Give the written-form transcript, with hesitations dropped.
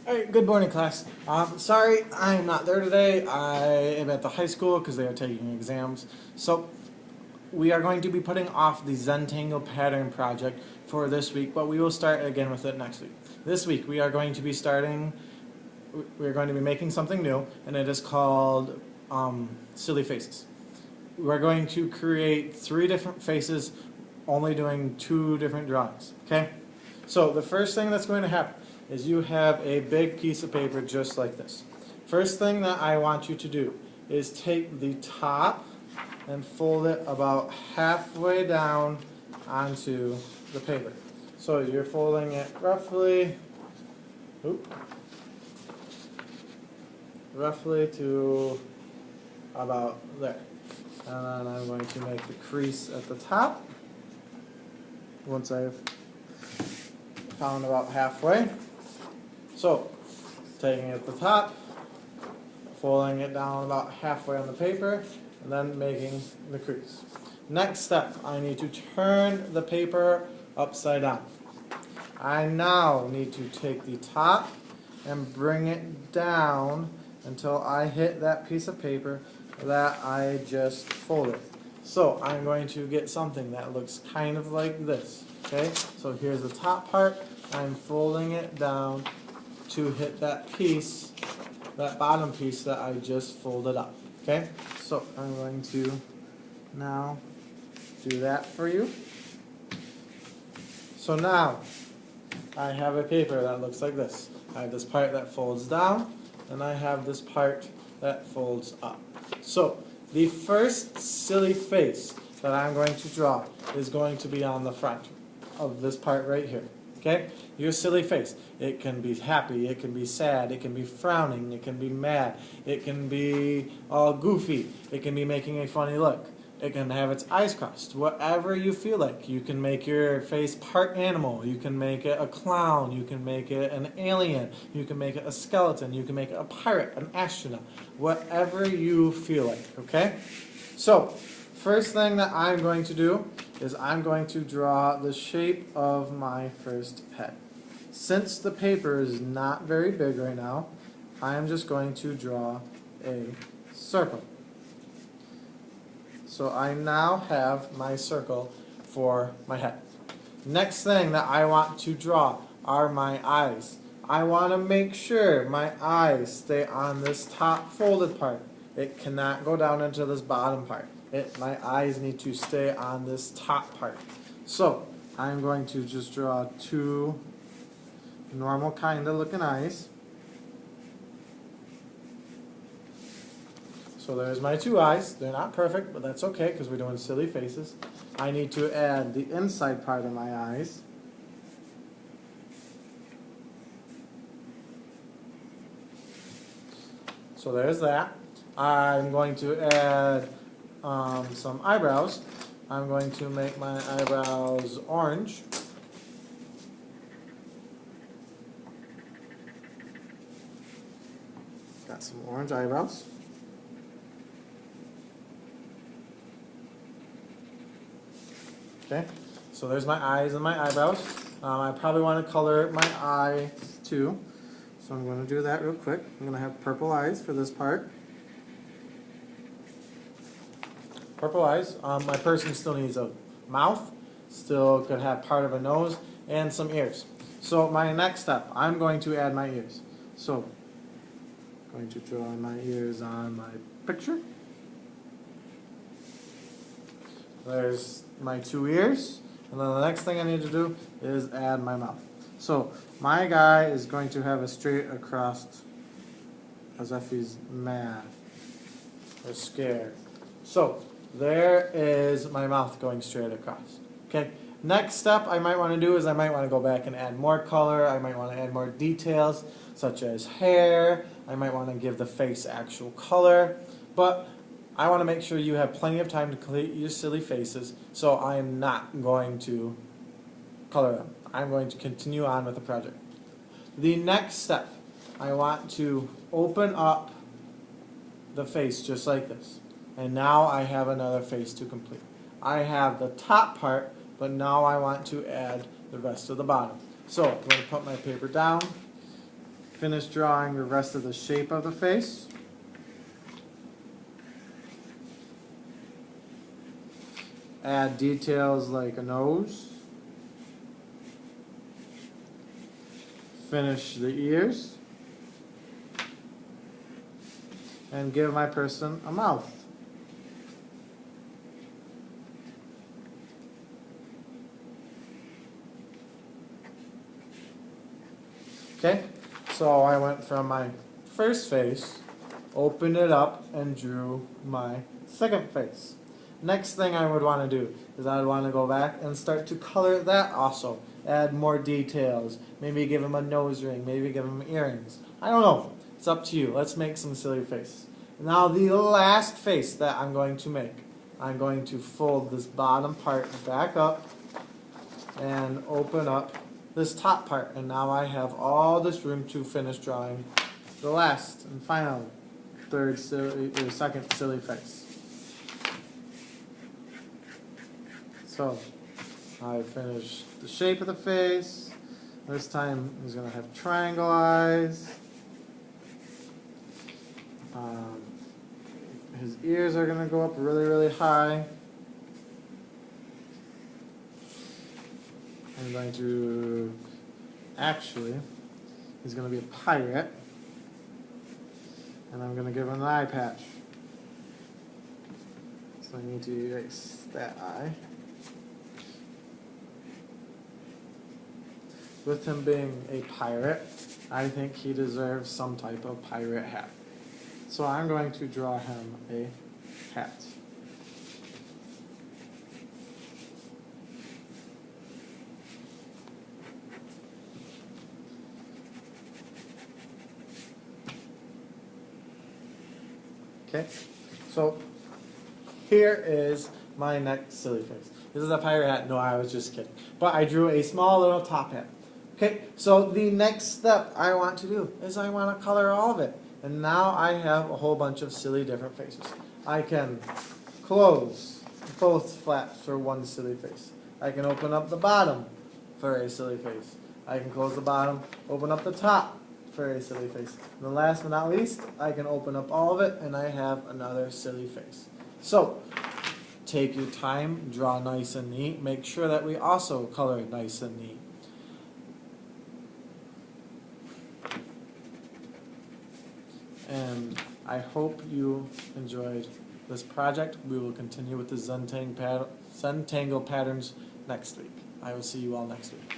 Hey, good morning, class. Sorry, I'm not there today. I am at the high school because they are taking exams. So, we are going to be putting off the Zentangle pattern project for this week, but we will start again with it next week. This week, we are going to be making something new, and it is called Silly Faces. We're going to create 3 different faces, only doing 2 different drawings, okay? So, the first thing that's going to happen is you have a big piece of paper just like this. First thing that I want you to do is take the top and fold it about halfway down onto the paper. So you're folding it roughly to about there. And then I'm going to make the crease at the top once I've found about halfway. So, taking it at the top, folding it down about halfway on the paper, and then making the crease. Next step, I need to turn the paper upside down. I now need to take the top and bring it down until I hit that piece of paper that I just folded. So, I'm going to get something that looks kind of like this. Okay, so here's the top part. I'm folding it down to hit that piece, that bottom piece that I just folded up. Okay, so I'm going to now do that for you. So now I have a paper that looks like this. I have this part that folds down, and I have this part that folds up. So the first silly face that I'm going to draw is going to be on the front of this part right here. Okay? Your silly face. It can be happy, it can be sad, it can be frowning, it can be mad, it can be all goofy, it can be making a funny look. It can have its eyes crossed. Whatever you feel like. You can make your face part animal, you can make it a clown, you can make it an alien, you can make it a skeleton, you can make it a pirate, an astronaut. Whatever you feel like, okay? So, first thing that I'm going to do is I'm going to draw the shape of my first head. Since the paper is not very big right now, I am just going to draw a circle. So I now have my circle for my head. Next thing that I want to draw are my eyes. I want to make sure my eyes stay on this top folded part. It cannot go down into this bottom part. My eyes need to stay on this top part. So I'm going to just draw 2 normal kind of looking eyes. So there's my 2 eyes. They're not perfect, but that's okay because we're doing silly faces. I need to add the inside part of my eyes. So there's that. I'm going to add some eyebrows. I'm going to make my eyebrows orange. Got some orange eyebrows. Okay, so there's my eyes and my eyebrows. I probably want to color my eyes too. So I'm going to do that real quick. I'm going to have purple eyes for this part. Purple eyes. My person still needs a mouth, still could have part of a nose, and some ears. So my next step, I'm going to add my ears. So I'm going to draw my ears on my picture. There's my 2 ears, and then the next thing I need to do is add my mouth. So my guy is going to have a straight across as if he's mad or scared. So there is my mouth going straight across. Okay. Next step I might want to do is I might want to go back and add more color. I might want to add more details such as hair. I might want to give the face actual color. But I want to make sure you have plenty of time to complete your silly faces, so I am not going to color them. I'm going to continue on with the project. The next step, I want to open up the face just like this. And now I have another face to complete. I have the top part, but now I want to add the rest of the bottom. So I'm going to put my paper down, finish drawing the rest of the shape of the face. Add details like a nose. Finish the ears. And give my person a mouth. Okay, so I went from my first face, opened it up, and drew my second face. Next thing I would want to do is I would want to go back and start to color that also. Add more details. Maybe give him a nose ring. Maybe give him earrings. I don't know. It's up to you. Let's make some silly faces. Now the last face that I'm going to make, I'm going to fold this bottom part back up and open up this top part. And now I have all this room to finish drawing the last and final second silly face. So I finished the shape of the face. This time he's going to have triangle eyes. His ears are going to go up really, really high. I'm going to, actually, he's going to be a pirate. And I'm going to give him an eye patch. So I need to erase that eye. With him being a pirate, I think he deserves some type of pirate hat. So I'm going to draw him a hat. Okay, so here is my next silly face. This is a pirate hat. No, I was just kidding. But I drew a small little top hat. Okay, so the next step I want to do is I want to color all of it. And now I have a whole bunch of silly different faces. I can close both flaps for one silly face. I can open up the bottom for a silly face. I can close the bottom, open up the top for a silly face. And then last but not least, I can open up all of it and I have another silly face. So, take your time, draw nice and neat. Make sure that we also color nice and neat. And I hope you enjoyed this project. We will continue with the Zentangle patterns next week. I will see you all next week.